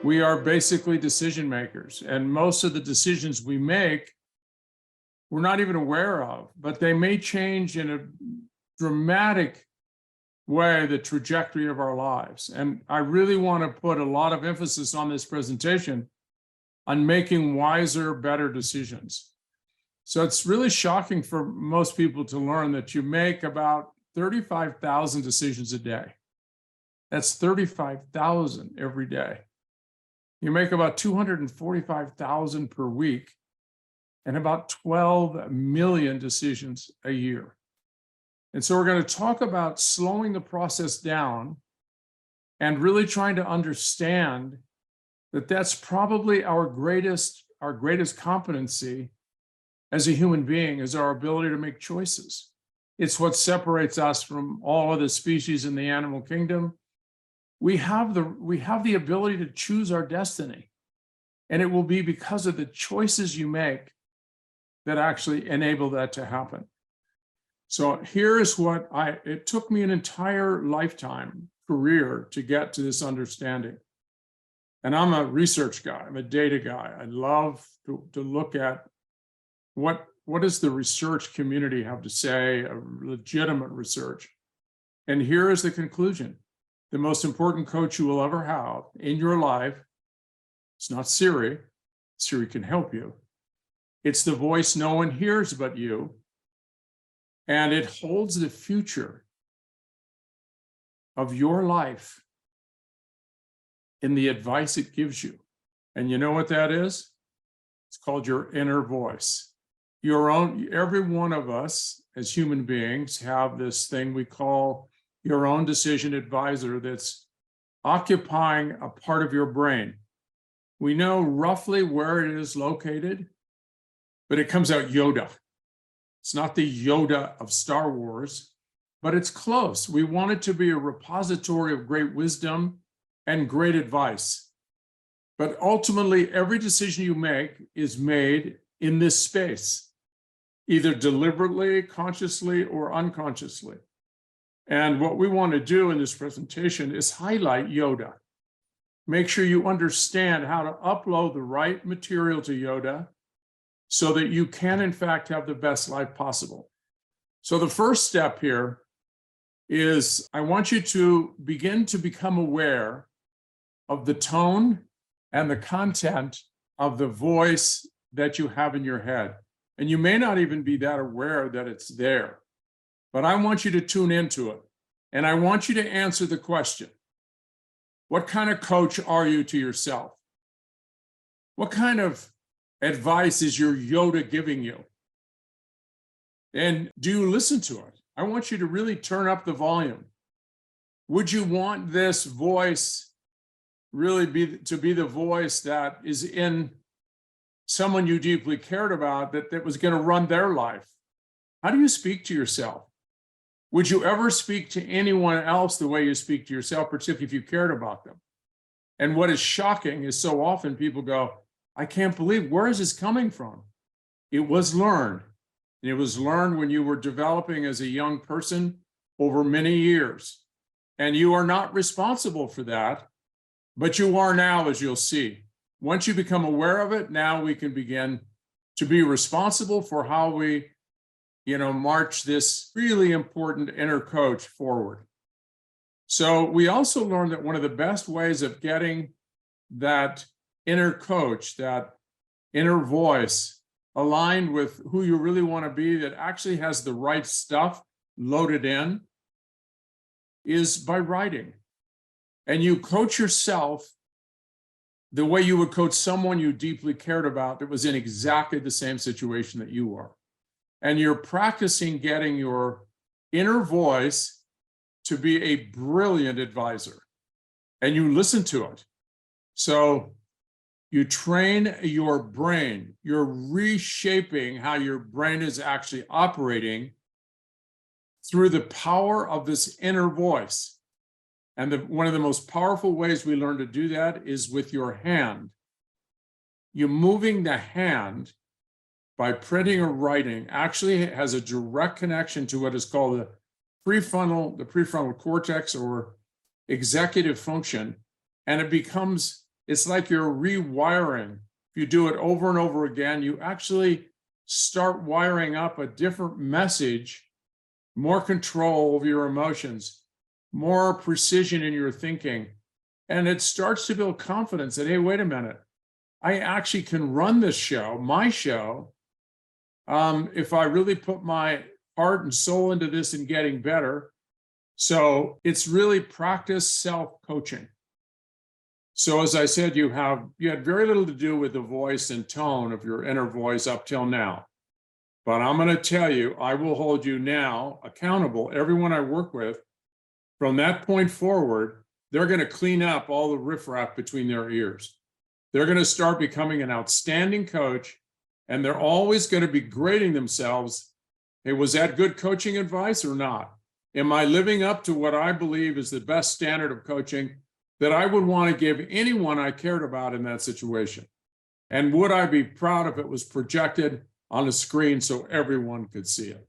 We are basically decision makers, and most of the decisions we make, we're not even aware of, but they may change in a dramatic way the trajectory of our lives. And I really want to put a lot of emphasis on this presentation on making wiser, better decisions. So it's really shocking for most people to learn that you make about 35,000 decisions a day. That's 35,000 every day. You make about 245,000 per week and about 12 million decisions a year. And so we're going to talk about slowing the process down and really trying to understand that that's probably our greatest competency as a human being, is our ability to make choices. It's what separates us from all of the species in the animal kingdom. We have the ability to choose our destiny, and it will be because of the choices you make that actually enable that to happen. So here is what it took me an entire lifetime career to get to this understanding. And I'm a research guy, I'm a data guy. I love to look at what does the research community have to say, a legitimate research. And here is the conclusion. The most important coach you will ever have in your life, it's not Siri. Siri can help you. It's the voice no one hears but you. And it holds the future of your life in the advice it gives you. And you know what that is? It's called your inner voice. Every one of us as human beings have this thing we call your own decision advisor that's occupying a part of your brain. We know roughly where it is located, but it comes out Yoda. It's not the Yoda of Star Wars, but it's close. We want it to be a repository of great wisdom and great advice. But ultimately, every decision you make is made in this space, either deliberately, consciously, or unconsciously. And what we want to do in this presentation is highlight Yoda. Make sure you understand how to upload the right material to Yoda so that you can, in fact, have the best life possible. So the first step here is I want you to begin to become aware of the tone and the content of the voice that you have in your head. And you may not even be that aware that it's there. But I want you to tune into it. And I want you to answer the question, what kind of coach are you to yourself? What kind of advice is your Yoda giving you? And do you listen to it? I want you to really turn up the volume. Would you want this voice really to be the voice that is in someone you deeply cared about, that was going to run their life? How do you speak to yourself? Would you ever speak to anyone else the way you speak to yourself, particularly if you cared about them? And what is shocking is so often people go, I can't believe, where is this coming from? It was learned. And it was learned when you were developing as a young person over many years. And you are not responsible for that, but you are now, as you'll see. Once you become aware of it, now we can begin to be responsible for how we march this really important inner coach forward. So we also learned that one of the best ways of getting that inner coach, that inner voice, aligned with who you really want to be, that actually has the right stuff loaded in, is by writing. And you coach yourself the way you would coach someone you deeply cared about that was in exactly the same situation that you are. And you're practicing getting your inner voice to be a brilliant advisor. And you listen to it. So you train your brain. You're reshaping how your brain is actually operating through the power of this inner voice. And one of the most powerful ways we learn to do that is with your hand. You're moving the hand by printing or writing actually has a direct connection to what is called the prefrontal cortex or executive function. And it becomes it's like you're rewiring. If you do it over and over again, you actually start wiring up a different message, more control over your emotions, more precision in your thinking. And it starts to build confidence that, hey, wait a minute, I actually can run this show, my show, if I really put my heart and soul into this and getting better. So it's really practice self-coaching. So as I said, you had very little to do with the voice and tone of your inner voice up till now. But I'm going to tell you, I will hold you now accountable. Everyone I work with, from that point forward, they're going to clean up all the riffraff between their ears. They're going to start becoming an outstanding coach, and they're always going to be grading themselves. Hey, was that good coaching advice or not? Am I living up to what I believe is the best standard of coaching that I would want to give anyone I cared about in that situation? And would I be proud if it was projected on a screen so everyone could see it?